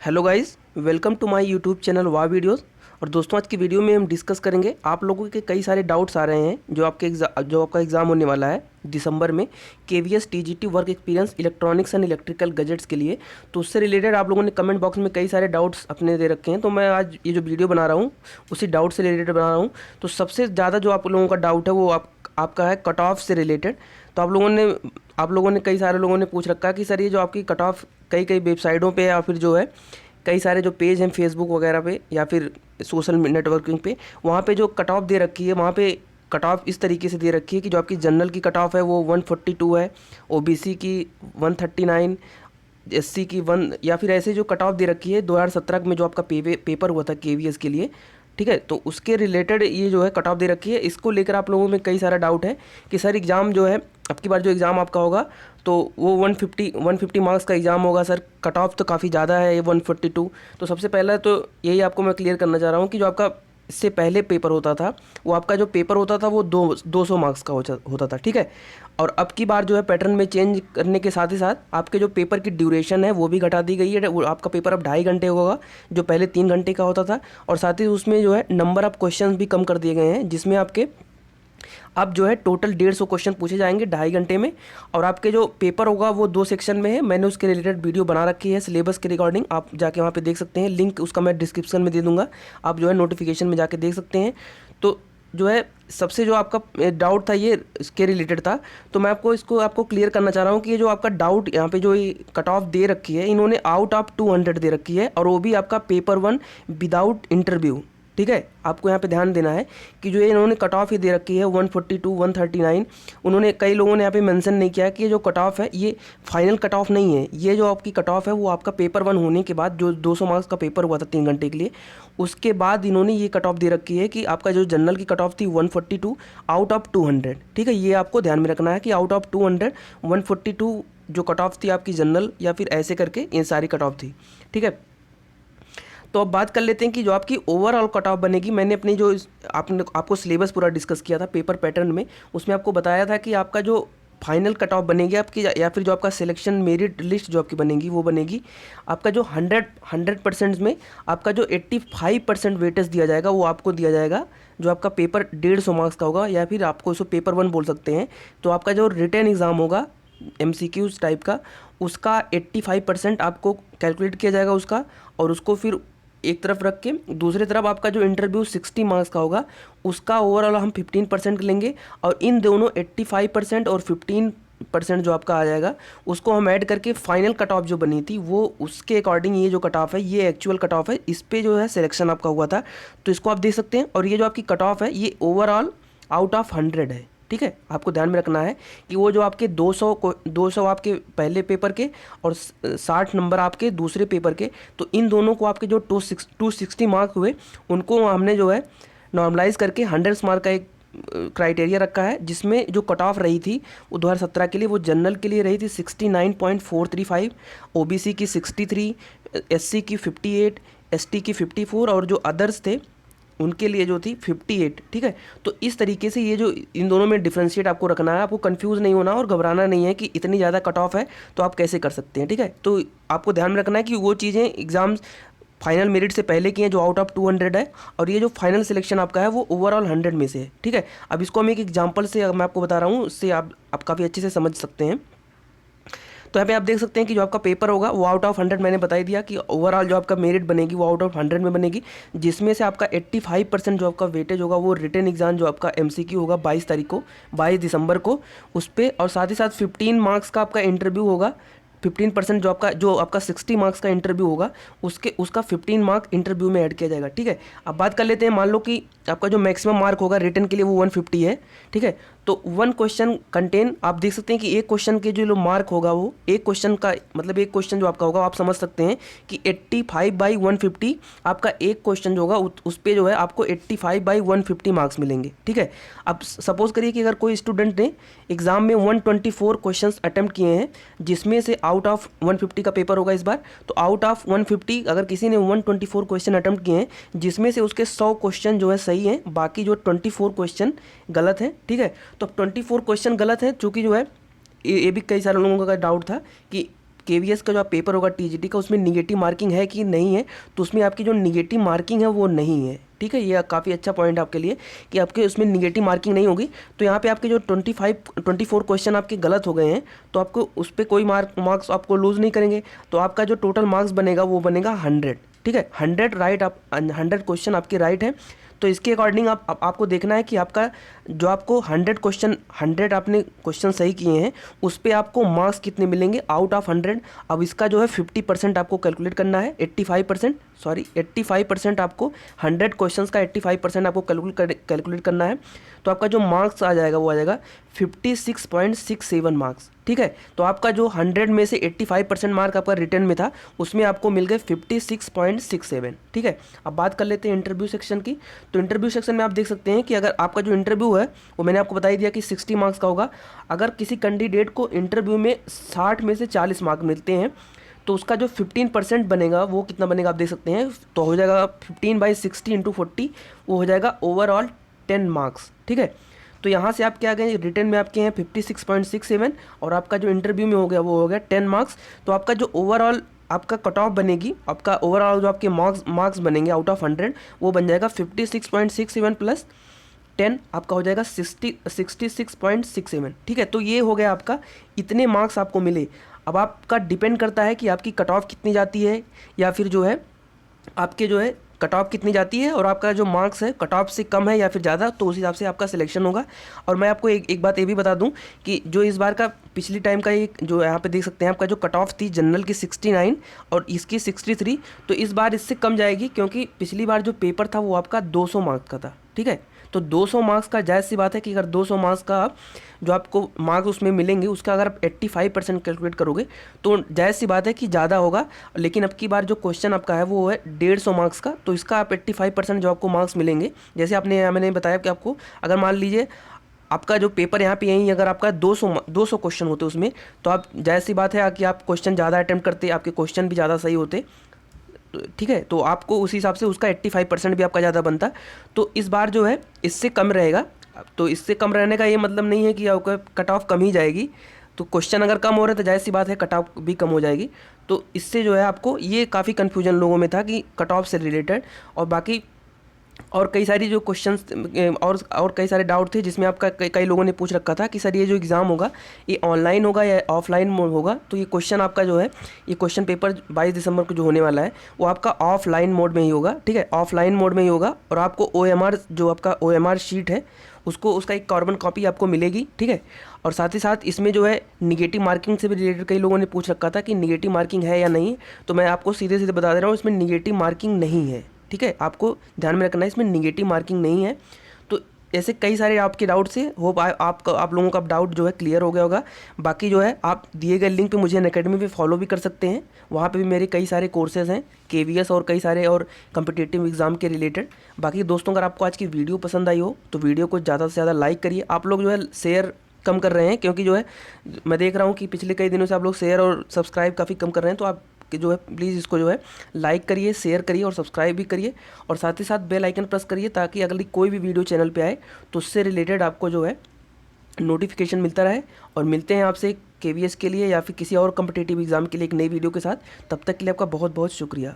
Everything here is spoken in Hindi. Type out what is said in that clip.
Hello guys, welcome to my YouTube channel वाह वीडियोस। और दोस्तों, आज की वीडियो में हम डिस्कस करेंगे आप लोगों के कई सारे डाउट्स आ रहे हैं जो आपका एग्ज़ाम होने वाला है दिसंबर में KVS TGT work experience electronics and electrical gadgets के लिए। तो उससे रिलेटेड आप लोगों ने कमेंट बॉक्स में कई सारे डाउट्स अपने दे रखे हैं, तो मैं आज ये जो वीडियो बना रहा हूँ उसी डाउट से रिलेटेड बना रहा हूँ। तो सबसे ज़्यादा जो आप लोगों का डाउट है वो आपका है कट ऑफ से रिलेटेड। तो आप लोगों ने कई सारे लोगों ने पूछ रखा है कि सर ये जो आपकी कट ऑफ कई कई वेबसाइटों पे या फिर जो है कई सारे जो पेज हैं फेसबुक वगैरह पे या फिर सोशल नेटवर्किंग पे, वहाँ पे जो कट ऑफ दे रखी है, वहाँ पे कट ऑफ इस तरीके से दे रखी है कि जो आपकी जनरल की कट ऑफ है वो 142 है, ओबीसी की 139, एससी की 1, या फिर ऐसे जो कट ऑफ दे रखी है 2017 में जो आपका पेपर हुआ था केवीएस के लिए। ठीक है, तो उसके रिलेटेड ये जो है कट ऑफ दे रखी है। इसको लेकर आप लोगों में कई सारा डाउट है कि सर एग्ज़ाम जो है अब की बार जो एग्ज़ाम आपका होगा तो वो 150 मार्क्स का एग्ज़ाम होगा। सर कट ऑफ तो काफ़ी ज़्यादा है ये 142। तो सबसे पहला तो यही आपको मैं क्लियर करना चाह रहा हूँ कि जो आपका इससे पहले पेपर होता था वो आपका जो पेपर होता था वो 200 मार्क्स का होता था। ठीक है, और अब की बार जो है पैटर्न में चेंज करने के साथ ही साथ आपके जो पेपर की ड्यूरेशन है वो भी घटा दी गई है। वो आपका पेपर अब 2.5 घंटे होगा जो पहले 3 घंटे का होता था, और साथ ही उसमें जो है नंबर ऑफ क्वेश्चन भी कम कर दिए गए हैं, जिसमें आपके अब जो है टोटल 150 क्वेश्चन पूछे जाएंगे 2.5 घंटे में। और आपके जो पेपर होगा वो 2 सेक्शन में है। मैंने उसके रिलेटेड वीडियो बना रखी है सिलेबस के रिकॉर्डिंग, आप जाके वहाँ पे देख सकते हैं, लिंक उसका मैं डिस्क्रिप्शन में दे दूँगा, आप जो है नोटिफिकेशन में जाके देख सकते हैं। तो जो है सबसे जो आपका डाउट था ये इसके रिलेटेड था, तो मैं आपको क्लियर करना चाह रहा हूँ कि ये जो आपका डाउट यहाँ पे जो कट ऑफ दे रखी है इन्होंने आउट ऑफ 200 दे रखी है, और वो भी आपका पेपर 1 विदाउट इंटरव्यू। ठीक है, आपको यहाँ पे ध्यान देना है कि जो ये इन्होंने कट ऑफ ही दे रखी है 142 139, उन्होंने कई लोगों ने यहाँ पे मेंशन नहीं किया कि ये जो कट ऑफ है ये फाइनल कट ऑफ नहीं है। ये जो आपकी कट ऑफ है वो आपका पेपर 1 होने के बाद जो 200 मार्क्स का पेपर हुआ था 3 घंटे के लिए, उसके बाद इन्होंने ये कट ऑफ दे रखी है कि आपका जो जनरल की कट ऑफ थी 142 आउट ऑफ 200। ठीक है, ये आपको ध्यान में रखना है कि आउट ऑफ 200 142 जो कट ऑफ थी आपकी जनरल या फिर ऐसे करके ये सारी कट ऑफ थी। ठीक है, तो अब बात कर लेते हैं कि जो आपकी ओवरऑल कट ऑफ बनेगी। मैंने अपनी जो आपको सिलेबस पूरा डिस्कस किया था पेपर पैटर्न में, उसमें आपको बताया था कि आपका जो फाइनल कट ऑफ बनेगी आपकी या फिर जो आपका सिलेक्शन मेरिट लिस्ट जो आपकी बनेगी वो बनेगी आपका जो 100% में आपका जो 85% वेटेज दिया जाएगा वो आपको दिया जाएगा। जो आपका पेपर 150 मार्क्स का होगा या फिर आपको इसको पेपर 1 बोल सकते हैं, तो आपका जो रिटन एग्ज़ाम होगा MCQs टाइप का, उसका 85% आपको कैलकुलेट किया जाएगा उसका, और उसको फिर एक तरफ रख के दूसरी तरफ आपका जो इंटरव्यू 60 मार्क्स का होगा उसका ओवरऑल हम 15% लेंगे, और इन दोनों 85% और 15% जो आपका आ जाएगा उसको हम ऐड करके फाइनल कट ऑफ जो बनी थी वो उसके अकॉर्डिंग ये जो कट ऑफ है ये एक्चुअल कट ऑफ है, इस पे जो है सिलेक्शन आपका हुआ था। तो इसको आप देख सकते हैं, और ये जो आपकी कट ऑफ है ये ओवरऑल आउट ऑफ 100 है। ठीक है, आपको ध्यान में रखना है कि वो जो आपके 200 आपके पहले पेपर के और 60 नंबर आपके दूसरे पेपर के, तो इन दोनों को आपके जो 260 मार्क हुए उनको हमने जो है नॉर्मलाइज करके 100 मार्क का एक क्राइटेरिया रखा है, जिसमें जो कट ऑफ रही थी वो 2017 के लिए वो जनरल के लिए रही थी 69.435, ओबीसी की 63, एससी की 58, एसटी की 54, और जो अदर्स थे उनके लिए जो थी 58। ठीक है, तो इस तरीके से ये जो इन दोनों में डिफ्रेंशिएट आपको रखना है, आपको कंफ्यूज नहीं होना और घबराना नहीं है कि इतनी ज़्यादा कट ऑफ है तो आप कैसे कर सकते हैं। ठीक है, तो आपको ध्यान में रखना है कि वो चीज़ें एग्ज़ाम्स फाइनल मेरिट से पहले की हैं जो आउट ऑफ 200 है, और ये जो फाइनल सिलेक्शन आपका है वो ओवरऑल 100 में से है। ठीक है, अब इसको हम एक एग्जाम्पल से मैं आपको बता रहा हूँ, उससे आप काफ़ी अच्छे से समझ सकते हैं। तो यहाँ पे आप देख सकते हैं कि जो आपका पेपर होगा वो आउट ऑफ 100 मैंने बता ही दिया कि ओवरऑल जो आपका मेरिट बनेगी वो आउट ऑफ 100 में बनेगी, जिसमें से आपका 85% जो आपका वेटेज होगा वो रिटन एग्जाम जो आपका MCQ होगा 22 तारीख को 22 दिसंबर को उस पर, और साथ ही साथ 15 मार्क्स का आपका इंटरव्यू होगा। 15% जो आपका 60 मार्क्स का इंटरव्यू होगा उसका 15 मार्क इंटरव्यू में ऐड किया जाएगा। ठीक है, अब बात कर लेते हैं, मान लो कि आपका जो मैक्सिमम मार्क होगा रिटन के लिए वो 150 है। ठीक है, तो 1 क्वेश्चन कंटेन आप देख सकते हैं कि एक क्वेश्चन के जो मार्क होगा वो एक क्वेश्चन का मतलब एक क्वेश्चन जो आपका होगा आप समझ सकते हैं कि 85/150 आपका एक क्वेश्चन जो होगा उस पर जो है आपको 85/150 मार्क्स मिलेंगे। ठीक है, अब सपोज करिए कि अगर कोई स्टूडेंट ने एग्जाम में 124 क्वेश्चंस अटेम्प्ट किए हैं, जिसमें से आउट ऑफ 150 का पेपर होगा इस बार, तो आउट ऑफ 150 अगर किसी ने 124 क्वेश्चन अटेम्प्ट किए हैं जिसमें से उसके 100 क्वेश्चन जो है सही हैं, बाकी जो 24 क्वेश्चन गलत हैं। ठीक है, तो 24 क्वेश्चन गलत है, चूँकि जो है ये भी कई सारे लोगों का डाउट था कि केवीएस का जो आप पेपर होगा टीजीटी का, उसमें निगेटिव मार्किंग है कि नहीं है, तो उसमें आपकी जो निगेटिव मार्किंग है वो नहीं है। ठीक है, ये काफ़ी अच्छा पॉइंट आपके लिए कि आपके उसमें निगेटिव मार्किंग नहीं होगी। तो यहाँ पे आपके जो 24 क्वेश्चन आपके गलत हो गए हैं, तो आपको उस पर कोई मार्क्स आपको लूज़ नहीं करेंगे। तो आपका जो टोटल मार्क्स बनेगा वो बनेगा 100। ठीक है, 100 राइट, आप 100 क्वेश्चन आपके राइट हैं। तो इसके अकॉर्डिंग आपको देखना है कि आपका जो आपको 100 आपने क्वेश्चन सही किए हैं, उस पर आपको मार्क्स कितने मिलेंगे आउट ऑफ 100। अब इसका जो है 50% आपको कैलकुलेट करना है, 85% आपको 100 क्वेश्चंस का 85% आपको कैलकुलेट करना है। तो आपका जो मार्क्स आ जाएगा वो आ जाएगा 56.67 मार्क्स। ठीक है, तो आपका जो 100 में से 85% मार्क आपका रिटर्न में था, उसमें आपको मिल गए 56.67। ठीक है, अब बात कर लेते हैं इंटरव्यू सेक्शन की। तो इंटरव्यू सेक्शन में आप देख सकते हैं कि अगर आपका जो इंटरव्यू है वो मैंने आपको बता ही दिया कि 60 मार्क्स का होगा। अगर किसी कैंडिडेट को इंटरव्यू में 60 में से 40 मार्क मिलते हैं, तो उसका जो 15% बनेगा वो कितना बनेगा आप देख सकते हैं। तो हो जाएगा 15/60 × 40, वो हो जाएगा ओवरऑल 10 मार्क्स। ठीक है, तो यहाँ से आप क्या गए, रिटर्न में आपके हैं 56.67 और आपका जो इंटरव्यू में हो गया वो हो गया 10 मार्क्स। तो आपका जो ओवरऑल आपका कट ऑफ बनेगी, आपका ओवरऑल जो आपके मार्क्स बनेंगे आउट ऑफ 100, वो बन जाएगा 56.67 प्लस 10, आपका हो जाएगा 66.67। ठीक है, तो ये हो गया आपका, इतने मार्क्स आपको मिले। अब आपका डिपेंड करता है कि आपकी कट ऑफ कितनी जाती है, या फिर जो है आपके जो है कट ऑफ कितनी जाती है, और आपका जो मार्क्स है कट ऑफ से कम है या फिर ज़्यादा, तो उस हिसाब से आपका सिलेक्शन होगा। और मैं आपको एक बात ये भी बता दूं कि जो इस बार का पिछली टाइम का एक जो यहाँ पे देख सकते हैं आपका जो कट ऑफ थी जनरल की 69 और इसकी 63, तो इस बार इससे कम जाएगी, क्योंकि पिछली बार जो पेपर था वो आपका 200 मार्क्स का था। ठीक है, तो 200 मार्क्स का जायज़ सी बात है कि अगर 200 मार्क्स का जो आपको मार्क्स उसमें मिलेंगे, उसका अगर आप 85% कैलकुलेट करोगे तो जायज़ सी बात है कि ज़्यादा होगा। लेकिन अब की बार जो क्वेश्चन आपका है वो है 150 मार्क्स का, तो इसका आप 85% जो आपको मार्क्स मिलेंगे, जैसे मैंने बताया कि आपको अगर मान लीजिए आपका जो पेपर यहाँ पे यहीं अगर आपका 200 क्वेश्चन होते उसमें, तो आप जायज़ सी बात है कि आप क्वेश्चन ज़्यादा अटैम्प्ट करते, आपके क्वेश्चन भी ज़्यादा सही होते। ठीक है, तो आपको उस हिसाब से उसका 85% भी आपका ज़्यादा बनता। तो इस बार जो है इससे कम रहेगा। तो इससे कम रहने का ये मतलब नहीं है कि आपका कट ऑफ कम ही जाएगी। तो क्वेश्चन अगर कम हो रहे तो जाहिर सी बात है कट ऑफ भी कम हो जाएगी। तो इससे जो है आपको ये काफ़ी कन्फ्यूजन लोगों में था कि कट ऑफ से रिलेटेड, और बाकी और कई सारी जो क्वेश्चंस और कई सारे डाउट थे, जिसमें आपका कई लोगों ने पूछ रखा था कि सर ये जो एग्ज़ाम होगा ये ऑनलाइन होगा या ऑफलाइन होगा। तो ये क्वेश्चन आपका जो है, ये क्वेश्चन पेपर 22 दिसंबर को जो होने वाला है वो आपका ऑफलाइन मोड में ही होगा। ठीक है, ऑफलाइन मोड में ही होगा, और आपको OMR जो आपका OMR शीट है उसका एक कार्बन कॉपी आपको मिलेगी। ठीक है, और साथ ही साथ इसमें जो है निगेटिव मार्किंग से भी रिलेटेड कई लोगों ने पूछ रखा था कि निगेटिव मार्किंग है या नहीं, तो मैं आपको सीधे सीधे बता दे रहा हूँ इसमें निगेटिव मार्किंग नहीं है। ठीक है, आपको ध्यान में रखना है इसमें निगेटिव मार्किंग नहीं है। तो ऐसे कई सारे आपके डाउट से होप आप लोगों का डाउट जो है क्लियर हो गया होगा। बाकी जो है आप दिए गए लिंक पे मुझे अनअकैडमी पे फॉलो भी कर सकते हैं, वहाँ पे भी मेरे कई सारे कोर्सेज़ हैं KVS और कई सारे और कम्पिटिटिव एग्ज़ाम के रिलेटेड। बाकी दोस्तों, अगर आपको आज की वीडियो पसंद आई हो तो वीडियो को ज़्यादा से ज़्यादा लाइक करिए। आप लोग जो है शेयर कम कर रहे हैं, क्योंकि जो है मैं देख रहा हूँ कि पिछले कई दिनों से आप लोग शेयर और सब्सक्राइब काफ़ी कम कर रहे हैं। तो आप कि जो है प्लीज़ इसको जो है लाइक करिए, शेयर करिए और सब्सक्राइब भी करिए, और साथ ही साथ बेल आइकन प्रेस करिए, ताकि अगली कोई भी वीडियो चैनल पे आए तो उससे रिलेटेड आपको जो है नोटिफिकेशन मिलता रहे। और मिलते हैं आपसे KVS के लिए या फिर किसी और कम्पिटिटिव एग्ज़ाम के लिए एक नई वीडियो के साथ। तब तक के लिए आपका बहुत बहुत शुक्रिया।